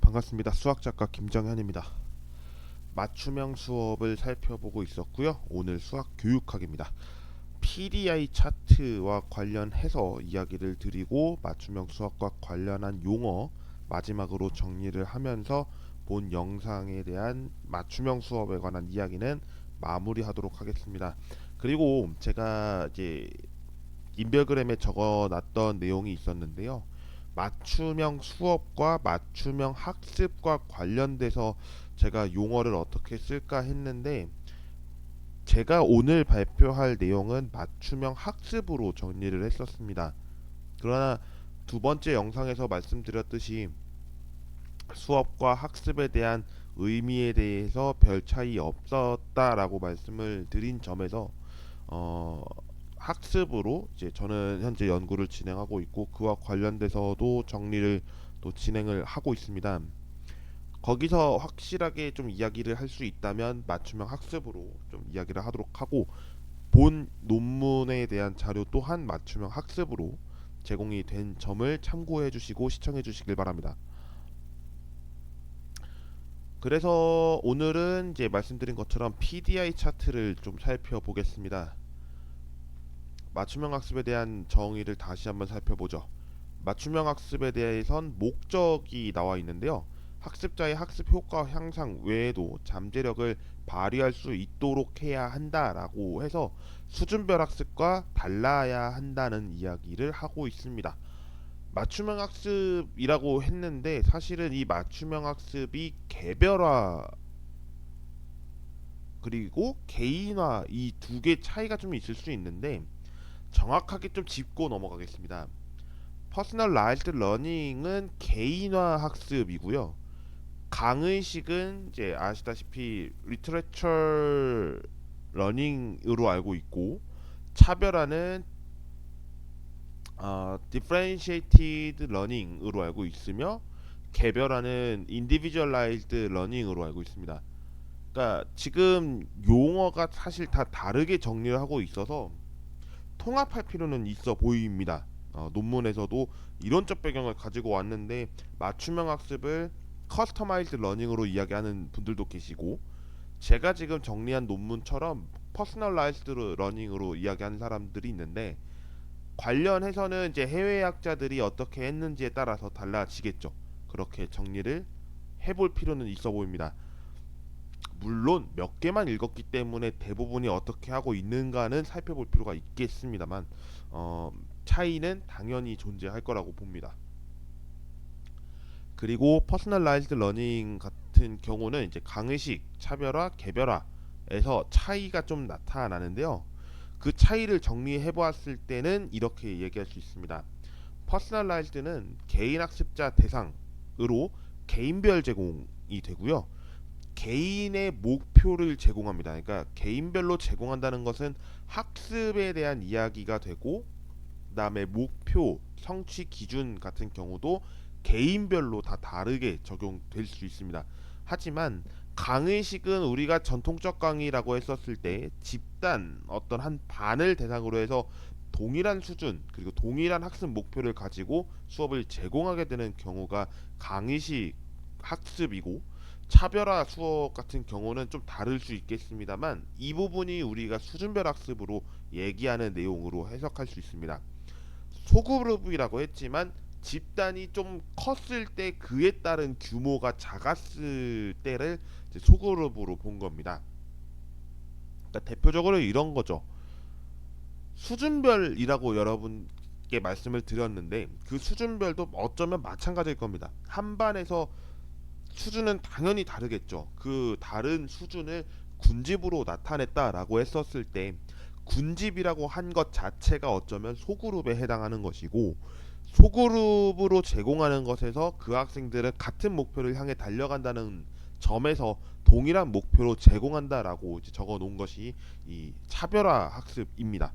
반갑습니다. 수학작가 김정현입니다. 맞춤형 수업을 살펴보고 있었고요. 오늘 수학 교육학입니다. PDI 차트와 관련해서 이야기를 드리고 맞춤형 수학과 관련한 용어 마지막으로 정리를 하면서 본 영상에 대한 맞춤형 수업에 관한 이야기는 마무리하도록 하겠습니다. 그리고 제가 이제 인별그램에 적어놨던 내용이 있었는데요. 맞춤형 수업과 맞춤형 학습과 관련돼서 제가 용어를 어떻게 쓸까 했는데, 제가 오늘 발표할 내용은 맞춤형 학습으로 정리를 했었습니다. 그러나 두 번째 영상에서 말씀드렸듯이 수업과 학습에 대한 의미에 대해서 별 차이 없었다라고 말씀을 드린 점에서 어, 학습으로 이제 저는 현재 연구를 진행하고 있고 그와 관련돼서도 정리를 또 진행을 하고 있습니다. 거기서 확실하게 좀 이야기를 할 수 있다면 맞춤형 학습으로 좀 이야기를 하도록 하고, 본 논문에 대한 자료 또한 맞춤형 학습으로 제공이 된 점을 참고해 주시고 시청해 주시길 바랍니다. 그래서 오늘은 이제 말씀드린 것처럼 PDI 차트를 좀 살펴보겠습니다. 맞춤형 학습에 대한 정의를 다시 한번 살펴보죠. 맞춤형 학습에 대해선 목적이 나와 있는데요. 학습자의 학습 효과 향상 외에도 잠재력을 발휘할 수 있도록 해야 한다라고 해서 수준별 학습과 달라야 한다는 이야기를 하고 있습니다. 맞춤형 학습이라고 했는데 사실은 이 맞춤형 학습이 개별화 그리고 개인화 이 두 개 차이가 좀 있을 수 있는데, 정확하게 좀 짚고 넘어가겠습니다. 퍼스널라이즈드 러닝은 개인화 학습이고요. 강의식은 이제 아시다시피 리터레처 러닝으로 알고 있고, 차별화는 differentiated learning으로 알고 있으며, 개별화는 individualized learning으로 알고 있습니다. 그러니까 지금 용어가 사실 다 다르게 정리를 하고 있어서 통합할 필요는 있어 보입니다. 논문에서도 이론적 배경을 가지고 왔는데 맞춤형 학습을 커스터마이즈드 러닝으로 이야기하는 분들도 계시고, 제가 지금 정리한 논문처럼 퍼스널라이즈드 러닝으로 이야기하는 사람들이 있는데, 관련해서는 이제 해외 학자들이 어떻게 했는지에 따라서 달라지겠죠. 그렇게 정리를 해볼 필요는 있어 보입니다. 물론 몇 개만 읽었기 때문에 대부분이 어떻게 하고 있는가는 살펴볼 필요가 있겠습니다만, 차이는 당연히 존재할 거라고 봅니다. 그리고 퍼스널라이즈드 러닝 같은 경우는 이제 강의식, 차별화, 개별화에서 차이가 좀 나타나는데요. 그 차이를 정리해 보았을 때는 이렇게 얘기할 수 있습니다. 퍼스널라이즈드는 개인 학습자 대상으로 개인별 제공이 되고요. 개인의 목표를 제공합니다. 그러니까 개인별로 제공한다는 것은 학습에 대한 이야기가 되고, 그다음에 목표, 성취 기준 같은 경우도 개인별로 다 다르게 적용될 수 있습니다. 하지만 강의식은 우리가 전통적 강의라고 했었을 때 집단 어떤 한 반을 대상으로 해서 동일한 수준 그리고 동일한 학습 목표를 가지고 수업을 제공하게 되는 경우가 강의식 학습이고, 차별화 수업 같은 경우는 좀 다를 수 있겠습니다만 이 부분이 우리가 수준별 학습으로 얘기하는 내용으로 해석할 수 있습니다. 소그룹이라고 했지만 집단이 좀 컸을 때 그에 따른 규모가 작았을 때를 소그룹으로 본 겁니다. 그러니까 대표적으로 이런 거죠. 수준별이라고 여러분께 말씀을 드렸는데 그 수준별도 어쩌면 마찬가지일 겁니다. 한 반에서 수준은 당연히 다르겠죠. 그 다른 수준을 군집으로 나타냈다라고 했었을 때 군집이라고 한 것 자체가 어쩌면 소그룹에 해당하는 것이고, 소그룹으로 제공하는 것에서 그 학생들은 같은 목표를 향해 달려간다는 점에서 동일한 목표로 제공한다라고 적어 놓은 것이 이 차별화 학습입니다.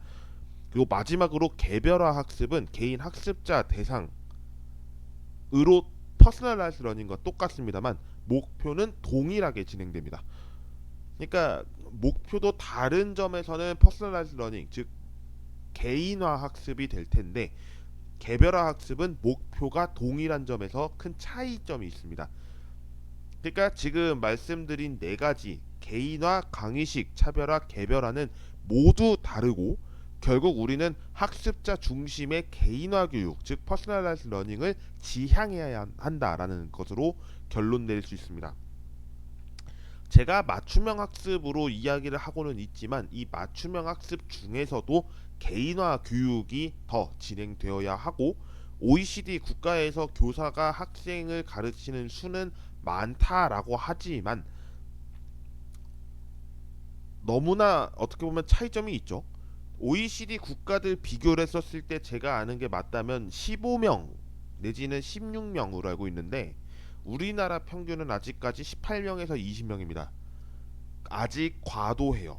그리고 마지막으로 개별화 학습은 개인 학습자 대상으로 퍼스널라이즈 러닝과 똑같습니다만 목표는 동일하게 진행됩니다. 그러니까 목표도 다른 점에서는 퍼스널라이즈 러닝 즉 개인화 학습이 될 텐데, 개별화 학습은 목표가 동일한 점에서 큰 차이점이 있습니다. 그러니까 지금 말씀드린 네 가지 개인화, 강의식, 차별화, 개별화는 모두 다르고 결국 우리는 학습자 중심의 개인화 교육, 즉 퍼스널라이즈 러닝을 지향해야 한다라는 것으로 결론 낼 수 있습니다. 제가 맞춤형 학습으로 이야기를 하고는 있지만 이 맞춤형 학습 중에서도 개인화 교육이 더 진행되어야 하고 OECD 국가에서 교사가 학생을 가르치는 수는 많다라고 하지만 너무나 어떻게 보면 차이점이 있죠. OECD 국가들 비교를 했었을 때 제가 아는 게 맞다면 15명 내지는 16명으로 알고 있는데 우리나라 평균은 아직까지 18명에서 20명입니다. 아직 과도해요.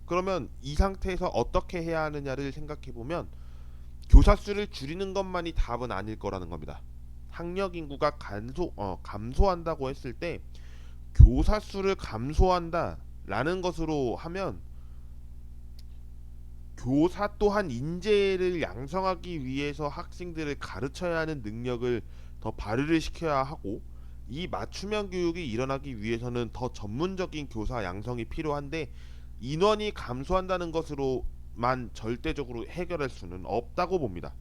그러면 이 상태에서 어떻게 해야 하느냐를 생각해 보면 교사 수를 줄이는 것만이 답은 아닐 거라는 겁니다. 학력 인구가 감소한다고 했을 때 교사 수를 감소한다라는 것으로 하면 교사 또한 인재를 양성하기 위해서 학생들을 가르쳐야 하는 능력을 더 발휘를 시켜야 하고 이 맞춤형 교육이 일어나기 위해서는 더 전문적인 교사 양성이 필요한데 인원이 감소한다는 것으로만 절대적으로 해결할 수는 없다고 봅니다.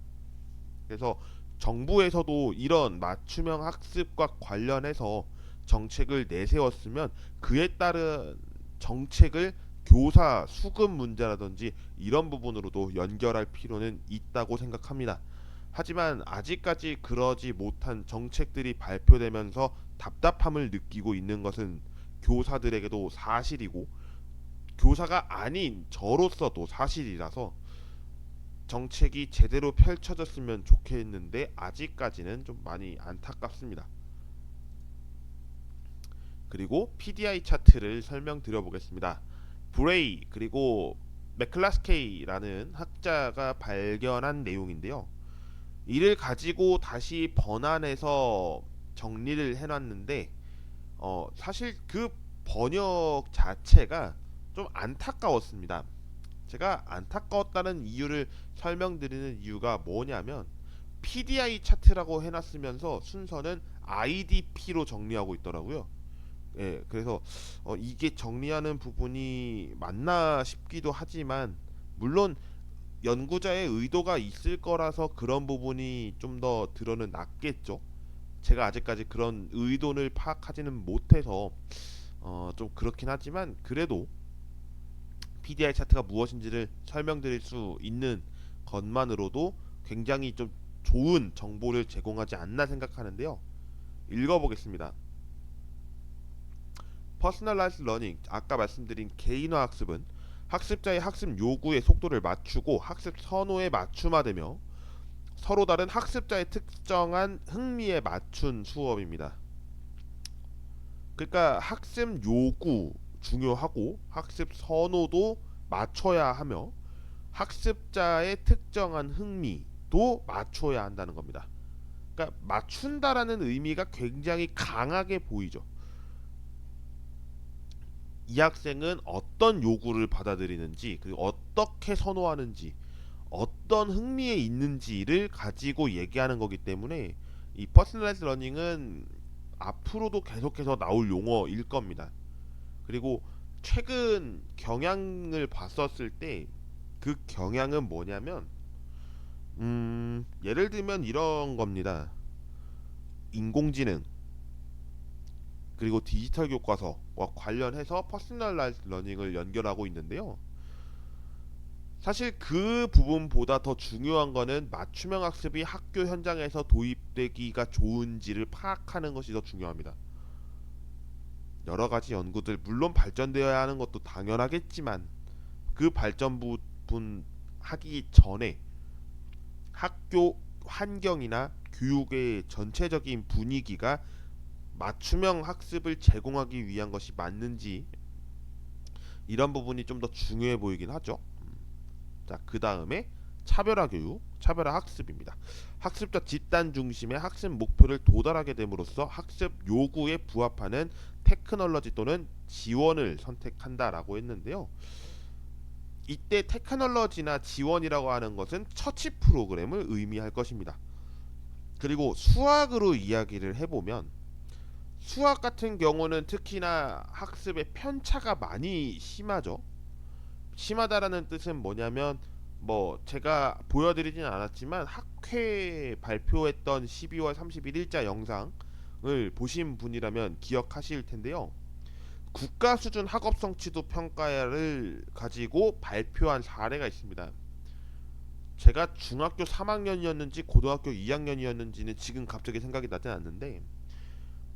그래서 정부에서도 이런 맞춤형 학습과 관련해서 정책을 내세웠으면 그에 따른 정책을 교사 수급 문제라든지 이런 부분으로도 연결할 필요는 있다고 생각합니다. 하지만 아직까지 그러지 못한 정책들이 발표되면서 답답함을 느끼고 있는 것은 교사들에게도 사실이고 교사가 아닌 저로서도 사실이라서 정책이 제대로 펼쳐졌으면 좋겠는데 아직까지는 좀 많이 안타깝습니다. 그리고 PDI 차트를 설명드려 보겠습니다. 브레이 그리고 맥클라스케이라는 학자가 발견한 내용인데요. 이를 가지고 다시 번안해서 정리를 해놨는데 사실 그 번역 자체가 좀 안타까웠습니다. 제가 안타까웠다는 이유를 설명드리는 이유가 뭐냐면 PDI 차트라고 해놨으면서 순서는 IDP로 정리하고 있더라고요. 예, 그래서 이게 정리하는 부분이 맞나 싶기도 하지만 물론 연구자의 의도가 있을 거라서 그런 부분이 좀 더 드러는 낫겠죠. 제가 아직까지 그런 의도를 파악하지는 못해서 좀 그렇긴 하지만 그래도 PDI 차트가 무엇인지를 설명드릴 수 있는 것만으로도 굉장히 좀 좋은 정보를 제공하지 않나 생각하는데요. 읽어보겠습니다. 퍼스널라이즈 러닝, 아까 말씀드린 개인화 학습은 학습자의 학습 요구의 속도를 맞추고 학습 선호에 맞춤화되며 서로 다른 학습자의 특정한 흥미에 맞춘 수업입니다. 그러니까 학습 요구 중요하고 학습 선호도 맞춰야 하며 학습자의 특정한 흥미도 맞춰야 한다는 겁니다. 그러니까 맞춘다라는 의미가 굉장히 강하게 보이죠. 이 학생은 어떤 요구를 받아들이는지 그리고 어떻게 선호하는지 어떤 흥미에 있는지를 가지고 얘기하는 거기 때문에 이 퍼스널라이즈 러닝은 앞으로도 계속해서 나올 용어일 겁니다. 그리고 최근 경향을 봤었을 때 그 경향은 뭐냐면 예를 들면 이런 겁니다. 인공지능 그리고 디지털 교과서와 관련해서 퍼스널라이즈 러닝을 연결하고 있는데요. 사실 그 부분보다 더 중요한 거는 맞춤형 학습이 학교 현장에서 도입되기가 좋은지를 파악하는 것이 더 중요합니다. 여러 가지 연구들 물론 발전되어야 하는 것도 당연하겠지만 그 발전 부분 하기 전에 학교 환경이나 교육의 전체적인 분위기가 맞춤형 학습을 제공하기 위한 것이 맞는지 이런 부분이 좀 더 중요해 보이긴 하죠. 자, 그 다음에 차별화 교육, 차별화 학습입니다. 학습자 집단 중심의 학습 목표를 도달하게 됨으로써 학습 요구에 부합하는 테크놀로지 또는 지원을 선택한다라고 했는데요. 이때 테크놀로지나 지원이라고 하는 것은 처치 프로그램을 의미할 것입니다. 그리고 수학으로 이야기를 해보면 수학 같은 경우는 특히나 학습의 편차가 많이 심하죠. 심하다라는 뜻은 뭐냐면 뭐 제가 보여드리진 않았지만 학회 발표했던 12월 30일 일자 영상을 보신 분이라면 기억하실 텐데요. 국가 수준 학업 성취도 평가를 가지고 발표한 사례가 있습니다. 제가 중학교 3학년이었는지 고등학교 2학년이었는지는 지금 갑자기 생각이 나진 않는데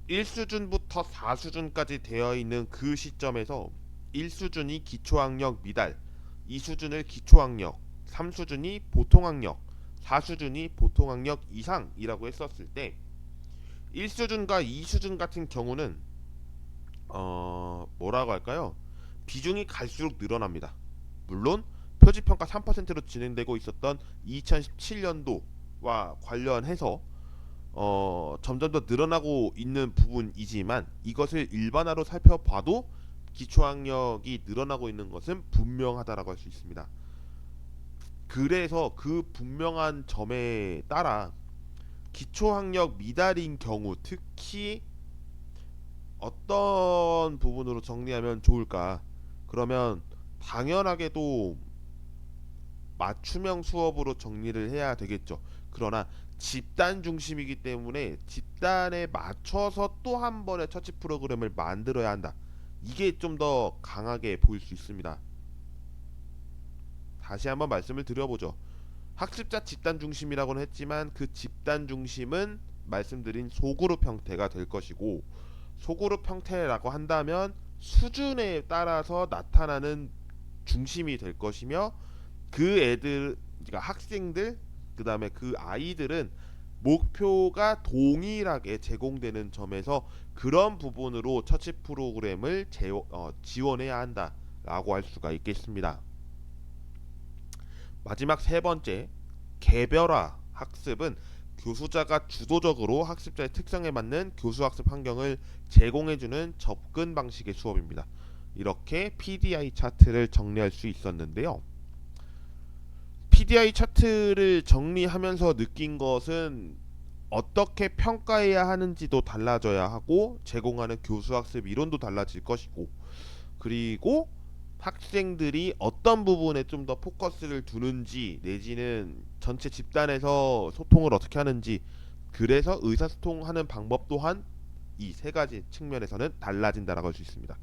1수준부터 4수준까지 되어 있는 그 시점에서 1수준이 기초학력 미달, 2수준을 기초학력, 3수준이 보통학력, 4수준이 보통학력 이상이라고 했었을 때 1수준과 2수준 같은 경우는 뭐라고 할까요? 비중이 갈수록 늘어납니다. 물론 표지평가 3%로 진행되고 있었던 2017년도와 관련해서 점점 더 늘어나고 있는 부분이지만 이것을 일반화로 살펴봐도 기초학력이 늘어나고 있는 것은 분명하다라고 할 수 있습니다. 그래서 그 분명한 점에 따라 기초학력 미달인 경우 특히 어떤 부분으로 정리하면 좋을까? 그러면 당연하게도 맞춤형 수업으로 정리를 해야 되겠죠. 그러나 집단 중심이기 때문에 집단에 맞춰서 또 한 번의 처치 프로그램을 만들어야 한다. 이게 좀 더 강하게 보일 수 있습니다. 다시 한번 말씀을 드려보죠. 학습자 집단 중심이라고는 했지만 그 집단 중심은 말씀드린 소그룹 형태가 될 것이고 소그룹 형태라고 한다면 수준에 따라서 나타나는 중심이 될 것이며 그 애들, 그러니까 학생들, 그 다음에 그 아이들은 목표가 동일하게 제공되는 점에서 그런 부분으로 처치 프로그램을 지원해야 한다라고 할 수가 있겠습니다. 마지막 세 번째, 개별화 학습은 교수자가 주도적으로 학습자의 특성에 맞는 교수학습 환경을 제공해주는 접근 방식의 수업입니다. 이렇게 PDI 차트를 정리할 수 있었는데요. PDI 차트를 정리하면서 느낀 것은 어떻게 평가해야 하는지도 달라져야 하고 제공하는 교수학습 이론도 달라질 것이고 그리고 학생들이 어떤 부분에 좀 더 포커스를 두는지 내지는 전체 집단에서 소통을 어떻게 하는지 그래서 의사소통하는 방법 또한 이 세 가지 측면에서는 달라진다라고 할 수 있습니다.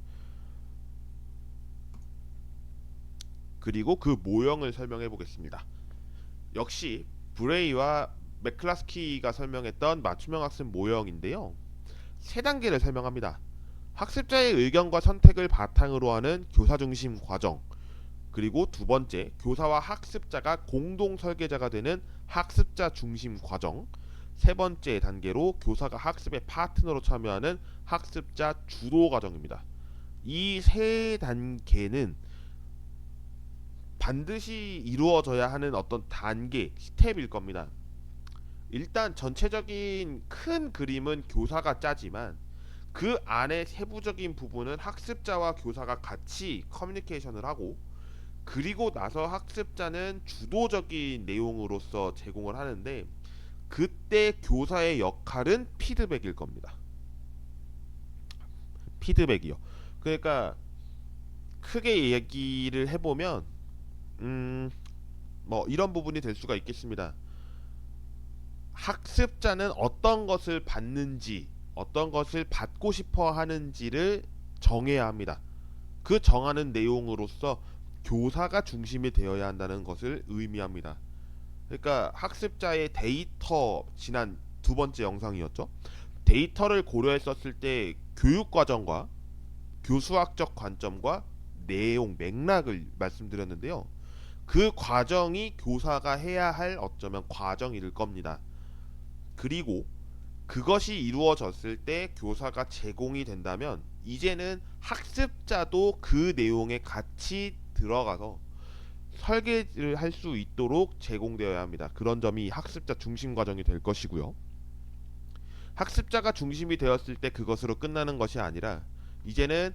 그리고 그 모형을 설명해 보겠습니다. 역시 브레이와 맥클라스키가 설명했던 맞춤형 학습 모형인데요. 세 단계를 설명합니다. 학습자의 의견과 선택을 바탕으로 하는 교사 중심 과정, 그리고 두 번째, 교사와 학습자가 공동 설계자가 되는 학습자 중심 과정, 세 번째 단계로 교사가 학습의 파트너로 참여하는 학습자 주도 과정입니다. 이 세 단계는 반드시 이루어져야 하는 어떤 단계, 스텝일 겁니다. 일단 전체적인 큰 그림은 교사가 짜지만 그 안에 세부적인 부분은 학습자와 교사가 같이 커뮤니케이션을 하고 그리고 나서 학습자는 주도적인 내용으로서 제공을 하는데 그때 교사의 역할은 피드백일 겁니다. 피드백이요. 그러니까 크게 얘기를 해보면 뭐 이런 부분이 될 수가 있겠습니다. 학습자는 어떤 것을 받는지 어떤 것을 받고 싶어 하는지를 정해야 합니다. 그 정하는 내용으로서 교사가 중심이 되어야 한다는 것을 의미합니다. 그러니까 학습자의 데이터 지난 두 번째 영상이었죠. 데이터를 고려했었을 때 교육 과정과 교수학적 관점과 내용 맥락을 말씀드렸는데요. 그 과정이 교사가 해야 할 어쩌면 과정일 겁니다. 그리고 그것이 이루어졌을 때 교사가 제공이 된다면 이제는 학습자도 그 내용에 같이 들어가서 설계를 할 수 있도록 제공되어야 합니다. 그런 점이 학습자 중심 과정이 될 것이고요. 학습자가 중심이 되었을 때 그것으로 끝나는 것이 아니라 이제는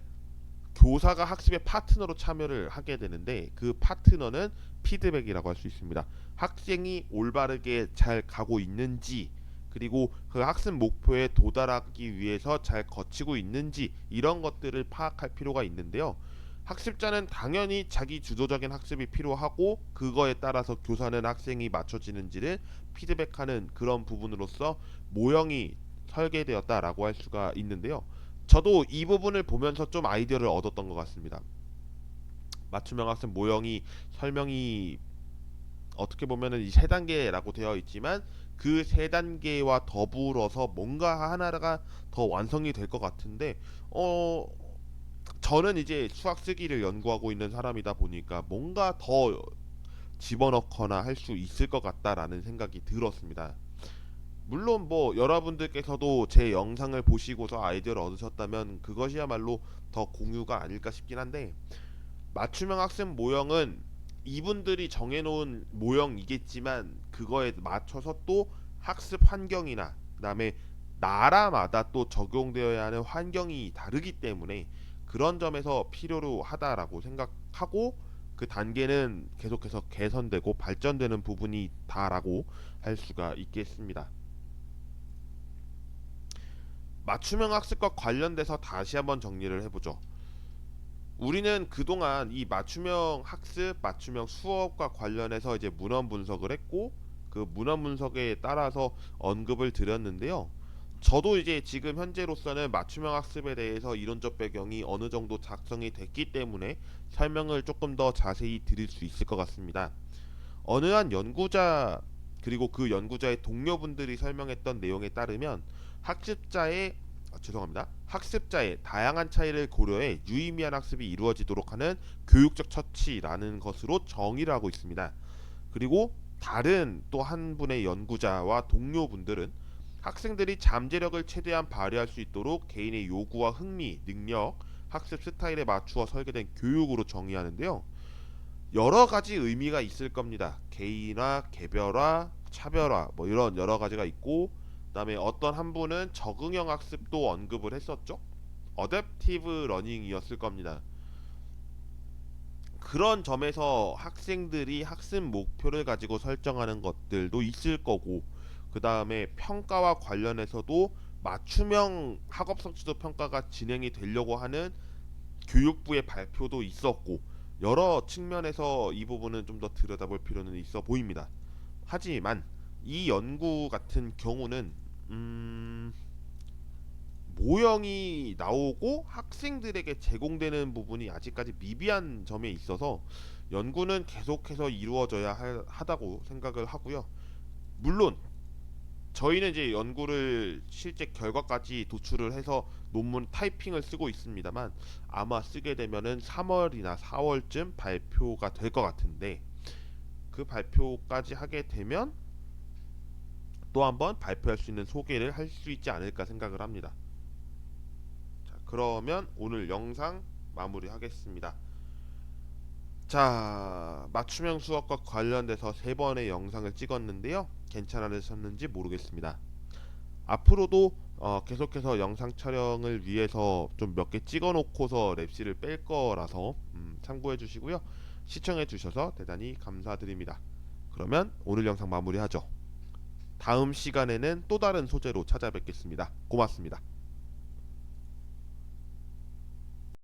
교사가 학습의 파트너로 참여를 하게 되는데 그 파트너는 피드백이라고 할 수 있습니다. 학생이 올바르게 잘 가고 있는지 그리고 그 학습 목표에 도달하기 위해서 잘 거치고 있는지 이런 것들을 파악할 필요가 있는데요. 학습자는 당연히 자기 주도적인 학습이 필요하고 그거에 따라서 교사는 학생이 맞춰지는지를 피드백하는 그런 부분으로서 모형이 설계되었다라고 할 수가 있는데요. 저도 이 부분을 보면서 좀 아이디어를 얻었던 것 같습니다. 맞춤형 학습 모형이 설명이 어떻게 보면은 이 세 단계라고 되어 있지만 그 세 단계와 더불어서 뭔가 하나가 더 완성이 될 것 같은데 어 저는 이제 수학 쓰기를 연구하고 있는 사람이다 보니까 뭔가 더 집어넣거나 할 수 있을 것 같다라는 생각이 들었습니다. 물론 뭐 여러분들께서도 제 영상을 보시고서 아이디어를 얻으셨다면 그것이야말로 더 공유가 아닐까 싶긴 한데 맞춤형 학습 모형은 이분들이 정해놓은 모형이겠지만 그거에 맞춰서 또 학습 환경이나 그다음에 나라마다 또 적용되어야 하는 환경이 다르기 때문에 그런 점에서 필요로 하다라고 생각하고 그 단계는 계속해서 개선되고 발전되는 부분이 다라고 할 수가 있겠습니다. 맞춤형 학습과 관련돼서 다시 한번 정리를 해보죠. 우리는 그동안 이 맞춤형 학습, 맞춤형 수업과 관련해서 이제 문헌 분석을 했고 그 문헌 분석에 따라서 언급을 드렸는데요. 저도 이제 지금 현재로서는 맞춤형 학습에 대해서 이론적 배경이 어느 정도 작성이 됐기 때문에 설명을 조금 더 자세히 드릴 수 있을 것 같습니다. 어느 한 연구자 그리고 그 연구자의 동료분들이 설명했던 내용에 따르면 학습자의 죄송합니다. 학습자의 다양한 차이를 고려해 유의미한 학습이 이루어지도록 하는 교육적 처치라는 것으로 정의를 하고 있습니다. 그리고 다른 또 한 분의 연구자와 동료분들은 학생들이 잠재력을 최대한 발휘할 수 있도록 개인의 요구와 흥미, 능력, 학습 스타일에 맞추어 설계된 교육으로 정의하는데요. 여러 가지 의미가 있을 겁니다. 개인화, 개별화, 차별화 뭐 이런 여러 가지가 있고 그다음에 어떤 한 분은 적응형 학습도 언급을 했었죠. 어댑티브 러닝이었을 겁니다. 그런 점에서 학생들이 학습 목표를 가지고 설정하는 것들도 있을 거고 그 다음에 평가와 관련해서도 맞춤형 학업 성취도 평가가 진행이 되려고 하는 교육부의 발표도 있었고 여러 측면에서 이 부분은 좀 더 들여다볼 필요는 있어 보입니다. 하지만 이 연구 같은 경우는 모형이 나오고 학생들에게 제공되는 부분이 아직까지 미비한 점에 있어서 연구는 계속해서 이루어져야 하다고 생각을 하고요. 물론 저희는 이제 연구를 실제 결과까지 도출을 해서 논문 타이핑을 쓰고 있습니다만 아마 쓰게 되면은 3월이나 4월쯤 발표가 될 것 같은데 그 발표까지 하게 되면 또 한번 발표할 수 있는 소개를 할 수 있지 않을까 생각을 합니다. 자, 그러면 오늘 영상 마무리하겠습니다. 자, 맞춤형 수업과 관련돼서 3번의 영상을 찍었는데요. 괜찮으셨는지 모르겠습니다. 앞으로도 계속해서 영상 촬영을 위해서 좀 몇 개 찍어 놓고서 랩실을 뺄 거라서 참고해 주시고요. 시청해 주셔서 대단히 감사드립니다. 그러면 오늘 영상 마무리하죠. 다음 시간에는 또 다른 소재로 찾아뵙겠습니다. 고맙습니다.